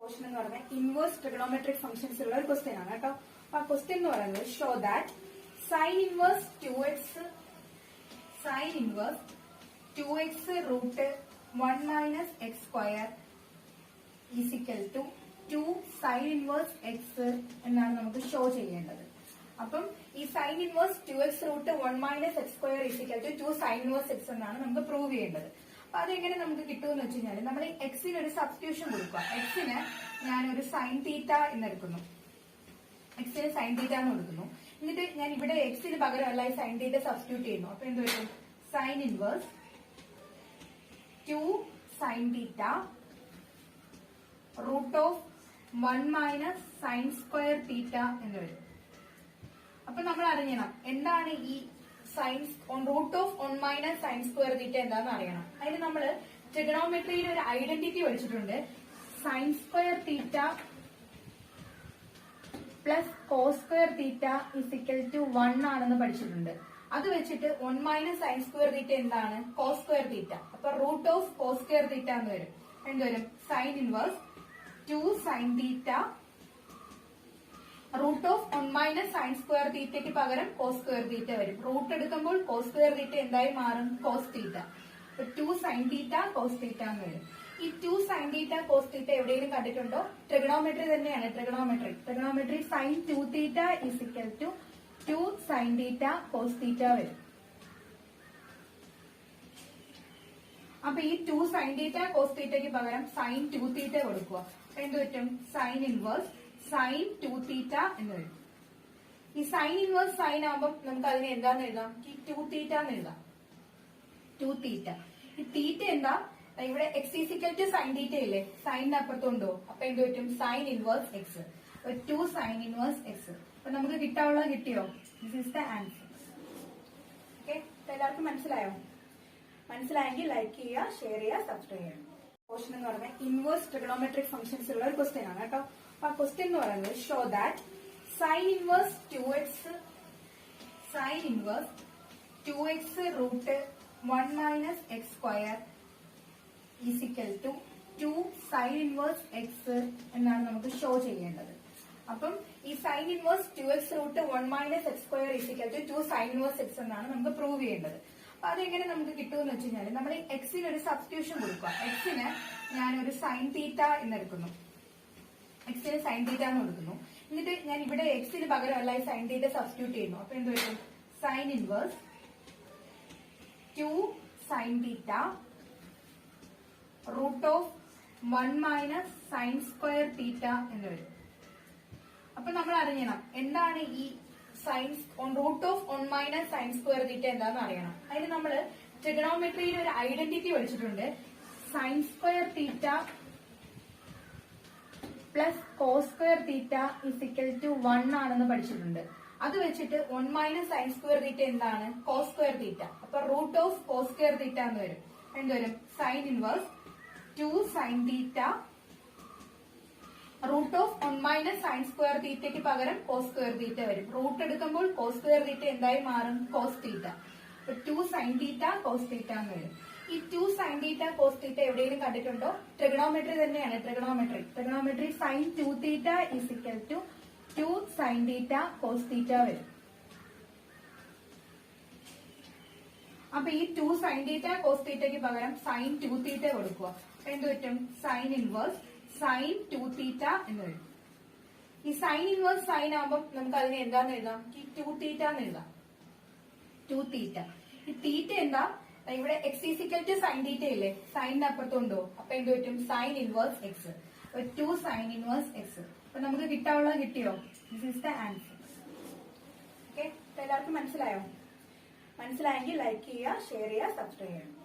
Question എന്ന് പറഞ്ഞാൽ inverse trigonometric functions ഉള്ള ഒരു ക്വസ്റ്റ്യൻ ആണ് കേട്ടോ. അപ്പൊ ആ ക്വസ്റ്റ്യൻ എന്ന് പറയുന്നത് show that sine inverse 2x root 1 minus x square is equal to 2 sine inverse x എന്നാണ് നമുക്ക് ഷോ ചെയ്യേണ്ടത്. അപ്പം ഈ sine inverse 2x root 1 minus x square is equal to 2 sine inverse x എന്നാണ് നമുക്ക് പ്രൂവ് ചെയ്യേണ്ടത്. അപ്പൊ അതെങ്ങനെ നമുക്ക് കിട്ടുമെന്ന് വെച്ച് കഴിഞ്ഞാൽ നമ്മൾ ഈ എക്സിന് ഒരു സബ്സ്റ്റിറ്റ്യൂഷൻ കൊടുക്കുക. എക്സിന് ഞാനൊരു സൈൻ തീറ്റ എന്നെടുക്കുന്നു. എക്സിന് സൈൻ തീറ്റ എന്ന് കൊടുക്കുന്നു. എന്നിട്ട് ഞാൻ ഇവിടെ എക്സിന് പകരമല്ല ഈ സൈൻ തീറ്റ സബ്സ്റ്റിറ്റ്യൂട്ട് ചെയ്യുന്നു. അപ്പൊ എന്ത് വരും? Sine inverse 2 sine theta root of 1 minus sine square theta എന്ന് വരും. അപ്പൊ നമ്മൾ അറിയണം എന്താണ് ഈ sine root of 1 minus sine square theta എന്താണെന്ന് അറിയണം. അതിന് നമ്മൾ ട്രിഗണോമെട്രിയിൽ ഒരു ഐഡന്റിറ്റി പഠിച്ചിട്ടുണ്ട്. Sine square theta plus cos square theta is equal to 1 ആണെന്ന് പഠിച്ചിട്ടുണ്ട്. അത് വെച്ചിട്ട് 1 മൈനസ് സൈൻ സ്ക്വയർ തീറ്റ എന്താണ്? Cos square theta. അപ്പൊ root of cos square theta എന്ന് വരും. എന്തുവരും? Sine inverse 2 sine theta root of 1 minus sine square തീറ്റയ്ക്ക് പകരം കോസ് സ്ക്വയർ തീറ്റ വരും. റൂട്ട് എടുക്കുമ്പോൾ കോസ് സ്ക്വയർ തീറ്റ എന്തായി മാറും? Cos theta. 2 sine theta cos theta എന്ന് വരും. ഈ 2 സൈൻ തീറ്റ കോസ് തീറ്റ എവിടെയെങ്കിലും കണ്ടിട്ടുണ്ടോ? ട്രിഗണോമെട്രി തന്നെയാണ്. Trigonometry sine 2 theta is equal to 2 sine theta cos theta വരും. അപ്പൊ ഈ 2 സൈൻ തീറ്റ കോസ് തീറ്റയ്ക്ക് പകരം സൈൻ 2 തീറ്റ കൊടുക്കുക. എന്ത് പറ്റും? സൈൻ ഇൻവേഴ്സ് സൈൻ 2 തീറ്റ എന്ന് വരും. ഈ സൈൻ ഇൻവേഴ്സ് സൈൻ ആകുമ്പോൾ നമുക്ക് അതിനെ എന്താന്ന് എഴുതാം? ഈ 2 തീറ്റ എന്ന് എഴുതാം. 2 തീറ്റ. ഈ തീറ്റ എന്താ? ഇവിടെ x is equal to sine theta ഇല്ലേ? സൈനിന് അപ്പുറത്തുണ്ടോ? അപ്പൊ എന്ത് പറ്റും? Sine inverse x. 2 sine inverse x. അപ്പൊ നമുക്ക് കിട്ടാനുള്ളത് കിട്ടിയോ? This is the answer. Okay, എല്ലാവർക്കും മനസ്സിലായോ? മനസ്സിലായെങ്കിൽ ലൈക്ക് ചെയ്യുക, ഷെയർ ചെയ്യുക, സബ്സ്ക്രൈബ് ചെയ്യുക. ക്വസ്റ്റൻ എന്ന് പറഞ്ഞാൽ ഇൻവേഴ്സ് ട്രിഗണോമെട്രിക് ഫംഗ്ഷൻസ് ഉള്ള ഒരു ക്വസ്റ്റ്യൻ ആണ് കേട്ടോ. അപ്പൊ ആ ക്വസ്റ്റ്യൻ എന്ന് പറയുന്നത് show that sine inverse 2x root 1 minus x square is equal to 2 sine inverse x എന്നാണ് നമുക്ക് ഷോ ചെയ്യേണ്ടത്. അപ്പം ഈ sine inverse 2x root 1 minus x square is equal to 2 sine inverse x എന്നാണ് നമുക്ക് പ്രൂവ് ചെയ്യേണ്ടത്. അപ്പൊ അതെങ്ങനെ നമുക്ക് കിട്ടുമെന്ന് വെച്ച് കഴിഞ്ഞാൽ നമ്മൾ ഈ എക്സിന് ഒരു സബ്സ്റ്റിറ്റ്യൂഷൻ കൊടുക്കുക. എക്സിന് ഞാനൊരു സൈൻ തീറ്റ എന്നെടുക്കുന്നു. എക്സിന് സൈൻ തീറ്റ എന്ന് കൊടുക്കുന്നു. എന്നിട്ട് ഞാൻ ഇവിടെ എക്സിന് പകരമല്ല ഈ സൈൻ തീറ്റ സബ്സ്റ്റിറ്റ്യൂട്ട് ചെയ്യുന്നു. അപ്പൊ എന്ത് വരും? Sine inverse 2 sine theta root of 1 minus sine square theta എന്ന് വരും. അപ്പൊ നമ്മൾ അറിയണം എന്താണ് ഈ sine root of 1 minus sine square theta എന്താണെന്ന് അറിയണം. അതിന് നമ്മൾ ട്രിഗണോമെട്രിയിൽ ഒരു ഐഡന്റിറ്റി പഠിച്ചിട്ടുണ്ട്. Sine square theta plus cos square theta is equal to 1 ആണെന്ന് പഠിച്ചിട്ടുണ്ട്. അത് വെച്ചിട്ട് 1 മൈനസ് സൈൻ സ്ക്വയർ തീറ്റ എന്താണ്? Cos square theta. അപ്പൊ root of cos square theta എന്ന് വരും. എന്തുവരും? Sine inverse 2 sine theta root of 1 minus sine square തീറ്റയ്ക്ക് പകരം കോസ് സ്ക്വയർ തീറ്റ വരും. റൂട്ട് എടുക്കുമ്പോൾ കോസ് സ്ക്വയർ തീറ്റ എന്തായി മാറും? Cos theta. 2 sine theta cos theta എന്ന് വരും. ഈ 2 സൈൻ തീറ്റ കോസ് തീറ്റ എവിടെയെങ്കിലും കണ്ടിട്ടുണ്ടോ? ട്രിഗണോമെട്രി തന്നെയാണ്. Trigonometry sine 2 theta is equal to 2 sine theta cos theta വരും. അപ്പൊ ഈ 2 സൈൻ തീറ്റ കോസ് തീറ്റയ്ക്ക് പകരം സൈൻ 2 തീറ്റ കൊടുക്കുക. അപ്പൊ എന്ത് പറ്റും? സൈൻ ഇൻവേഴ്സ് സൈൻ 2 തീറ്റ എന്ന് വരും. ഈ സൈൻ ഇൻവേഴ്സ് സൈൻ ആകുമ്പോൾ നമുക്ക് അതിനെ എന്താന്ന് എഴുതാം? ഈ 2 തീറ്റ എന്ന് എഴുതാം. 2 തീറ്റ. ഈ തീറ്റ എന്താ? ഇവിടെ x is equal to sine theta ഇല്ലേ? സൈനിന് അപ്പുറത്തുണ്ടോ? അപ്പൊ എന്ത് പറ്റും? Sine inverse x. 2 sine inverse x. അപ്പൊ നമുക്ക് കിട്ടാനുള്ളത് കിട്ടിയോ? This is the answer. Okay, എല്ലാവർക്കും മനസ്സിലായോ? മനസ്സിലായെങ്കിൽ ലൈക്ക് ചെയ്യുക, ഷെയർ ചെയ്യുക, സബ്സ്ക്രൈബ് ചെയ്യുക.